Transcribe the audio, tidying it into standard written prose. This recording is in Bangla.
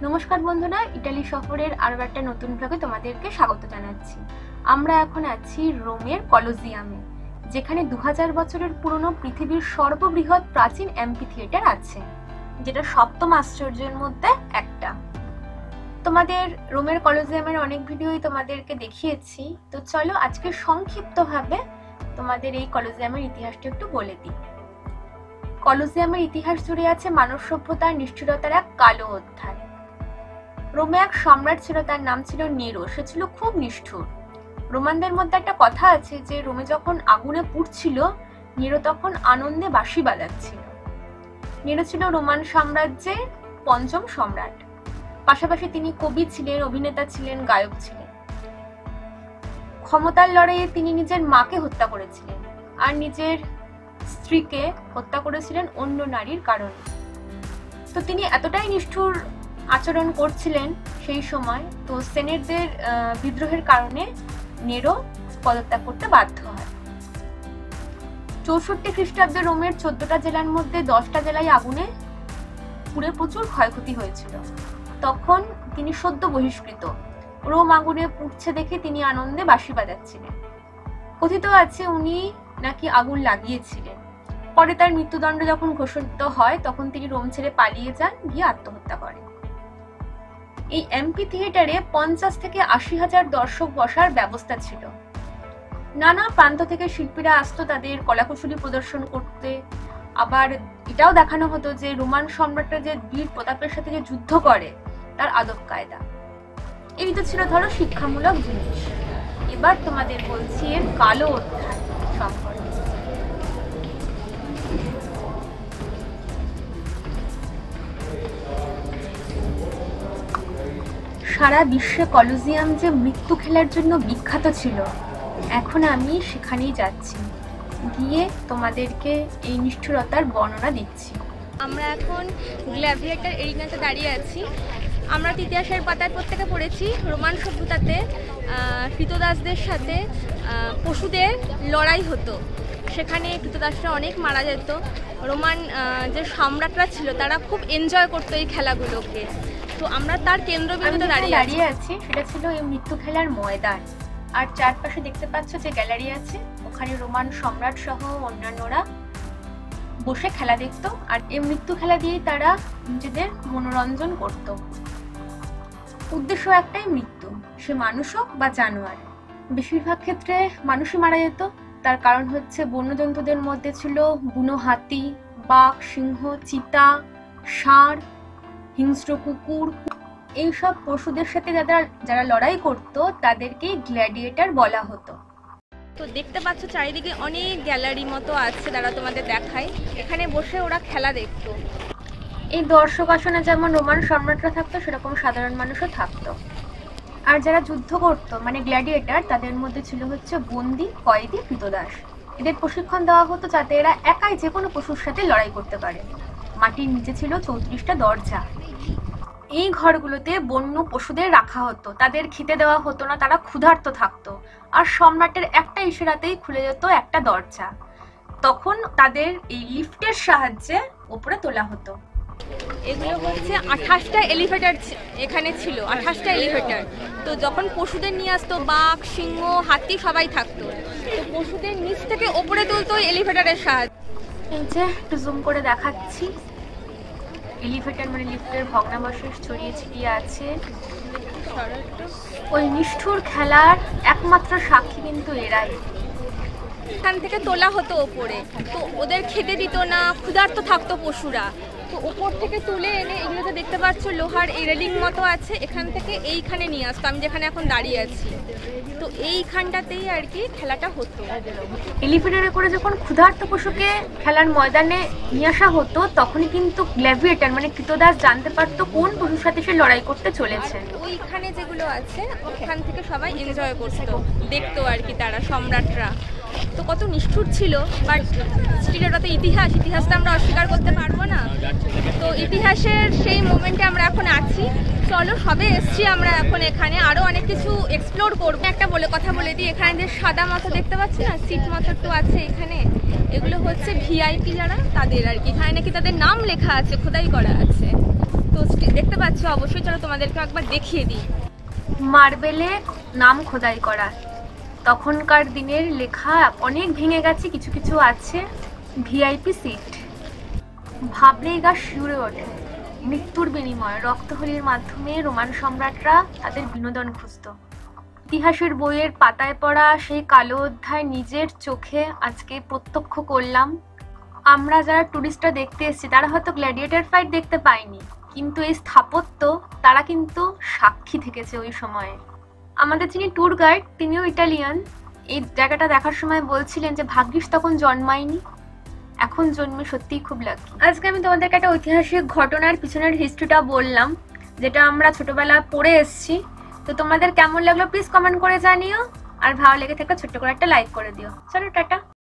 নমস্কার বন্ধুরা, ইটালি শহরের আরো একটা নতুন ব্লগে তোমাদেরকে স্বাগত জানাচ্ছি। আমরা এখন আছি রোমের কলোজিয়ামে, যেখানে 2000 বছরের পুরনো পৃথিবীর সর্ববৃহৎ প্রাচীন অ্যাম্পি থিয়েটার আছে, যেটা সপ্তম আশ্চর্যের মধ্যে একটা। তোমাদের রোমের কলোজিয়ামের অনেক ভিডিওই তোমাদেরকে দেখিয়েছি, তো চলো আজকে সংক্ষিপ্তভাবে তোমাদের এই কলোজিয়ামের ইতিহাসটা একটু বলে দিই। কলোজিয়ামের ইতিহাস জুড়ে আছে মানব সভ্যতার নিষ্ঠুরতার এক কালো অধ্যায়। রোমে এক সম্রাট ছিল, তার নাম ছিল নেরো। সে ছিল খুব নিষ্ঠুর। রোমানদের মধ্যে একটা কথা আছে যে রোমে যখন আগুনে পুড়ছিল, নেরো তখন আনন্দে বাঁশি বাজাচ্ছিল। নেরো ছিল রোমান সাম্রাজ্যের পঞ্চম সম্রাট। পাশাপাশি তিনি কবি ছিলেন, অভিনেতা ছিলেন, গায়ক ছিলেন। ক্ষমতার লড়াইয়ে তিনি নিজের মাকে হত্যা করেছিলেন আর নিজের স্ত্রীকে হত্যা করেছিলেন অন্য নারীর কারণে। তো তিনি এতটাই নিষ্ঠুর আচরণ করছিলেন সেই সময়, তো সেনেটদের বিদ্রোহের কারণে নেরো পদত্যাগ করতে বাধ্য হয়। 64 খ্রিস্টাব্দে রোমের 14টা জেলার মধ্যে 10টা জেলায় আগুনে পুড়ে প্রচুর ক্ষয়ক্ষতি হয়েছিল। তখন তিনি সদ্য বহিষ্কৃত। রোম আগুনে পুড়ছে দেখে তিনি আনন্দে বাঁশি বাজাচ্ছিলেন। কথিত আছে উনি নাকি আগুন লাগিয়েছিলেন। পরে তার মৃত্যুদণ্ড যখন ঘোষিত হয় তখন তিনি রোম ছেড়ে পালিয়ে যান, গিয়ে আত্মহত্যা করেন। এই অ্যাম্পি থিয়েটারে 50 থেকে 80,000 দর্শক বসার ব্যবস্থা ছিল। নানা প্রান্ত থেকে শিল্পীরা আসতো তাদের কলাকুশলী প্রদর্শন করতে। আবার এটাও দেখানো হতো যে রোমান সম্রাটরা যে বীর প্রতাপের সাথে যে যুদ্ধ করে তার আদব কায়দা। এই তো ছিল ধরো শিক্ষামূলক জিনিস। এবার তোমাদের বলছি এর কালো অধ্যায় সম্পর্কে। সারা বিশ্বে কলোজিয়াম যে মৃত্যু খেলার জন্য বিখ্যাত ছিল, এখন আমি সেখানেই যাচ্ছি, গিয়ে তোমাদেরকে এই নিষ্ঠুরতার বর্ণনা দিচ্ছি। আমরা এখন গ্ল্যাভিয়েটর এরিনাতে দাঁড়িয়ে আছি। আমরা ইতিহাসের পাতায় প্রত্যেকে পড়েছি রোমান সভ্যতাতে কৃতদাসদের সাথে পশুদের লড়াই হতো। সেখানে কৃতদাসরা অনেক মারা যেত। রোমান যে সম্রাটরা ছিল তারা খুব এনজয় করতো এই খেলাগুলোকে। তো আমরা তার কেন্দ্রবিন্দুতে দাঁড়িয়ে আছি। সেটা ছিল এই মৃত্যু খেলার ময়দান। আর চারপাশে দেখতে পাচ্ছ যে গ্যালারি আছে, ওখানে রোমান সম্রাট সহ অন্যান্যরা বসে খেলা দেখতো। আর এই মৃত্যু খেলা দিয়েই তারা নিজেদের মনোরঞ্জন করত। উদ্দেশ্য একটাই, মৃত্যু, সে মানুষ হোক বা জানোয়ার। বেশিরভাগ ক্ষেত্রে মানুষই মারা যেত। তার কারণ হচ্ছে বন্যজন্তুদের মধ্যে ছিল বুনো হাতি, বাঘ, সিংহ, চিতা, ষাঁড়, হিংস্র কুকুর। এইসব পশুদের সাথে যারা লড়াই করত তাদেরকে গ্ল্যাডিয়েটর বলা হতো। তো দেখতে পাচ্ছ চারিদিকে অনেক গ্যালারি মতো আছে, যারা তোমাদের দেখায়। এখানে বসে ওরা খেলা দেখতো। এই দর্শক আসনে যেমন রোমান সম্রাটরা থাকতো, সেরকম সাধারণ মানুষও থাকতো। আর যারা যুদ্ধ করতো মানে গ্ল্যাডিয়েটর, তাদের মধ্যে ছিল হচ্ছে বন্দী, কয়েদি, কৃতদাস। এদের প্রশিক্ষণ দেওয়া হতো যাতে এরা একাই যে কোনো পশুর সাথে লড়াই করতে পারে। মাটির নিচে ছিল 34টা দরজা। এই ঘরগুলোতে বন্য পশুদের রাখা হতো, তাদের খেতে দেওয়া হতো না, তারা ক্ষুধার্ত থাকতো। আর সম্রাটের একটা ইশারাতেই খুলে যেত একটা দরজা। তখন তাদের এই লিফটের সাহায্যে উপরে তোলা হতো। এগুলো হচ্ছে 28টা এলিভেটর এখানে ছিল, 28টা এলিভেটর। তো যখন পশুদের নিয়ে আসতো, বাঘ, সিংহ, হাতি সবাই থাকতো, তো পশুদের নিচ থেকে ওপরে তুলতো ওই এলিভেটরের সাহায্যে। এই যে একটু জুম করে দেখাচ্ছি, এলিভেটর মানে লিফটের ভগ্নাবশেষ ছড়িয়ে ছিটিয়ে আছে। ওই নিষ্ঠুর খেলার একমাত্র সাক্ষী কিন্তু এরাই। এখান থেকে তোলা হতো ওপরে, তো ওদের খেতে দিত না, ক্ষুধার্ত থাকতো পশুরা। তো ওপর থেকে তুলে এনে এগুলোতে দেখতে পাচ্ছ লোহার এই রেলিং মতো আছে, এখান থেকে এইখানে নিয়ে আসতো। আমি যেখানে এখন দাঁড়িয়ে আছি, তো এইখানটাতেই আর কি খেলাটা হতো। এলিভেটরে করে যখন ক্ষুধার্ত পশুকে খেলার ময়দানে নিয়ে আসা হতো, তখনই কিন্তু গ্ল্যাভিয়েটর মানে কৃতদাস জানতে পারতো কোন পশুর সাথে সে লড়াই করতে চলেছে। ওইখানে যেগুলো আছে ওখান থেকে সবাই এনজয় করতো, দেখতো আর কি তারা, সম্রাটরা। তো কত নিষ্ঠুর ছিল, বাট ওটা তো ইতিহাসটা আমরা অস্বীকার করতে পারবো না। তো ইতিহাসের সেই মোমেন্টে আমরা এখন আছি। চলো, সবে এসছি আমরা এখন, এখানে আরো অনেক কিছু এক্সপ্লোর করবো। একটা কথা বলে দিই, এখানে যে সাদা মতো দেখতে পাচ্ছি না, সিট মতো একটু আছে এখানে, এগুলো হচ্ছে ভিআইপি যারা, তাদের আর কি। এখানে নাকি তাদের নাম লেখা আছে, খোদাই করা আছে। তো দেখতে পাচ্ছ, অবশ্যই চলো তোমাদেরকে একবার দেখিয়ে দিই। মার্বেলে নাম খোদাই করা, তখনকার দিনের লেখা অনেক ভেঙে গেছে, কিছু কিছু আছে। ভিআইপি সিট, ভাবলেই গা শিউরে ওঠে। মৃত্যুর বিনিময়ে রক্তহলির মাধ্যমে রোমান সম্রাটরা তাদের বিনোদন খুঁজত। ইতিহাসের বইয়ের পাতায় পড়া সেই কালো অধ্যায় নিজের চোখে আজকে প্রত্যক্ষ করলাম। আমরা যারা টুরিস্টরা দেখতে এসেছি তারা হয়তো গ্ল্যাডিয়েটর ফাইট দেখতে পাইনি, কিন্তু এই স্থাপত্য তারা কিন্তু সাক্ষী থেকেছে ওই সময়ে। আমাদের যিনি ট্যুর গাইড তিনিও ইটালিয়ান। এই জায়গাটা দেখার সময় বলছিলেন যে ভাগ্যিস তখন জন্মায়নি, এখন জন্মে সত্যিই খুব লাকি। আজকে আমি তোমাদেরকে একটা ঐতিহাসিক ঘটনার পিছনের হিস্ট্রিটা বললাম, যেটা আমরা ছোটবেলা পড়ে এসেছি। তো তোমাদের কেমন লাগলো প্লিজ কমেন্ট করে জানিও, আর ভালো লেগে থাকলে ছোট্ট করে একটা লাইক করে দিও। চলো টাটা।